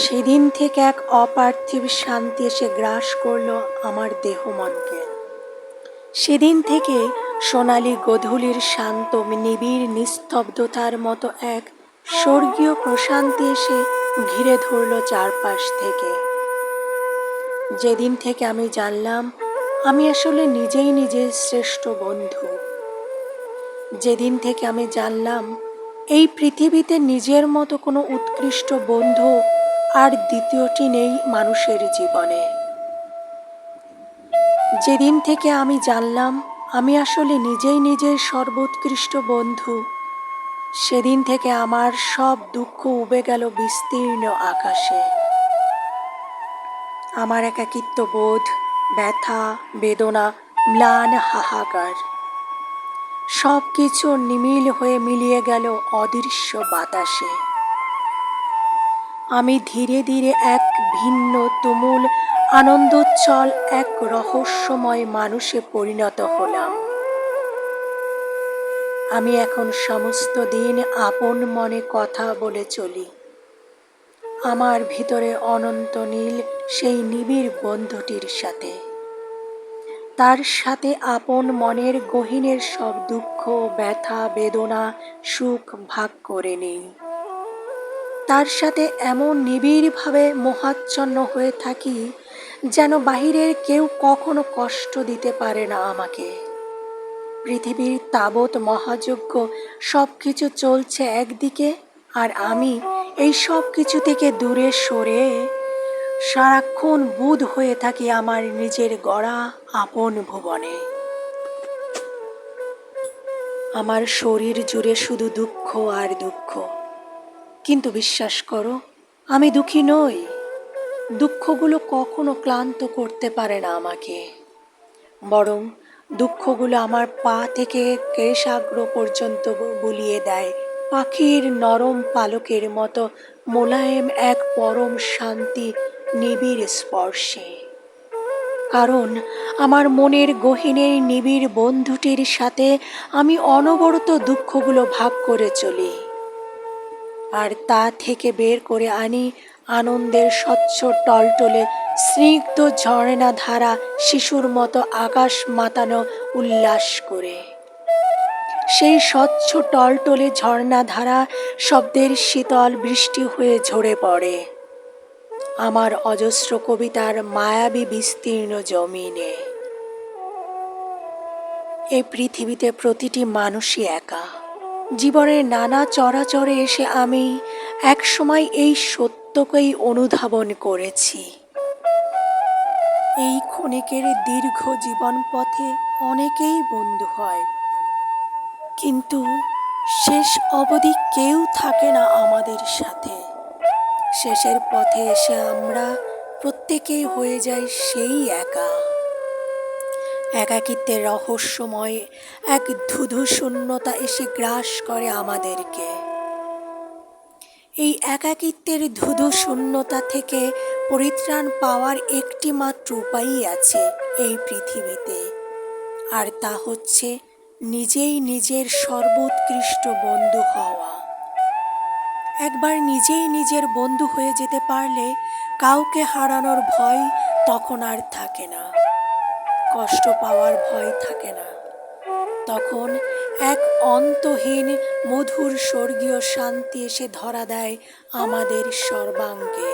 সেদিন থেকে এক অপার্থিব শান্তি এসে গ্রাস করলো আমার দেহ মনকে। সেদিন থেকে সোনালি গোধূলির শান্ত নিবিড় নিস্তব্ধতার মতো এক স্বর্গীয় প্রশান্তি এসে ঘিরে ধরল চারপাশ থেকে। যেদিন থেকে আমি জানলাম আমি আসলে নিজেই নিজের শ্রেষ্ঠ বন্ধু। যেদিন থেকে আমি জানলাম এই পৃথিবীতে নিজের মতো কোনো উৎকৃষ্ট বন্ধু আর দ্বিতীয়টি নেই মানুষের জীবনে। যেদিন থেকে আমি জানলাম আমি আসলে নিজেই নিজের সর্বোৎকৃষ্ট বন্ধু, সেদিন থেকে আমার সব দুঃখ উবে গেল বিস্তীর্ণ আকাশে। আমার একাকিত্ব বোধ, ব্যথা, বেদনা, ম্লান হাহাকার সব কিছু নিমিল হয়ে মিলিয়ে গেল অদৃশ্য বাতাসে। আমি ধীরে ধীরে এক ভিন্ন তুমুল আনন্দোচ্ছল এক রহস্যময় মানুষে পরিণত হলাম। আমি এখন সমস্ত দিন আপন মনে কথা বলে চলি আমার ভিতরে অনন্ত নীল সেই নিবিড় বন্ধুটির সাথে। তার সাথে আপন মনের গহীনের সব দুঃখ, ব্যথা, বেদনা, সুখ ভাগ করে নিই। তার সাথে এমন নিবিড়ভাবে মোহাচ্ছন্ন হয়ে থাকি যেন বাহিরের কেউ কখনো কষ্ট দিতে পারে না আমাকে। পৃথিবীর তাবৎ মহাযজ্ঞ সব কিছু চলছে একদিকে, আর আমি এই সব কিছু থেকে দূরে সরে সারাক্ষণ বুঁদ হয়ে থাকি আমার নিজের গড়া আপন ভুবনে। আমার শরীর জুড়ে শুধু দুঃখ আর দুঃখ, কিন্তু বিশ্বাস করো আমি দুঃখী নই। দুঃখগুলো কখনো ক্লান্ত করতে পারে না আমাকে, বরং দুঃখগুলো আমার পা থেকে কেশাগ্র পর্যন্ত বুলিয়ে দেয় পাখির নরম পালকের মতো মোলায়েম এক পরম শান্তি নিবিড় স্পর্শে। কারণ আমার মনের গহীনের নিবিড় বন্ধুটির সাথে আমি অনবরত দুঃখগুলো ভাগ করে চলি, আর তা থেকে বের করে আনি আনন্দের স্বচ্ছ টলটলে স্নিগ্ধ ঝর্ণা ধারা, শিশুর মতো আকাশ মাতানো উল্লাস করে। সেই স্বচ্ছ টলটলে ঝর্ণা ধারা শব্দের শীতল বৃষ্টি হয়ে ঝরে পড়ে আমার অজস্র কবিতার মায়াবী বিস্তীর্ণ জমিনে। এই পৃথিবীতে প্রতিটি মানুষই একা। জীবনের নানা চরাচরে এসে আমি একসময় এই সত্যকেই অনুধাবন করেছি। এই ক্ষণিকের দীর্ঘ জীবন পথে অনেকেই বন্ধু হয়, কিন্তু শেষ অবধি কেউ থাকে না আমাদের সাথে। শেষের পথে এসে আমরা প্রত্যেকেই হয়ে যাই সেই একা। একাকিত্বের রহস্যময় এক ধুধু শূন্যতা এসে গ্রাস করে আমাদেরকে। এই একাকিত্বের ধুধু শূন্যতা থেকে পরিত্রাণ পাওয়ার একটি মাত্র উপায়ই আছে এই পৃথিবীতে, আর তা হচ্ছে নিজেই নিজের সর্বোৎকৃষ্ট বন্ধু হওয়া। একবার নিজেই নিজের বন্ধু হয়ে যেতে পারলে কাউকে হারানোর ভয় তখন আর থাকে না, কষ্ট পাওয়ার ভয় থাকে না। তখন এক অন্তহীন মধুর স্বর্গীয় শান্তি এসে ধরা দেয় আমাদের সর্বাঙ্গে।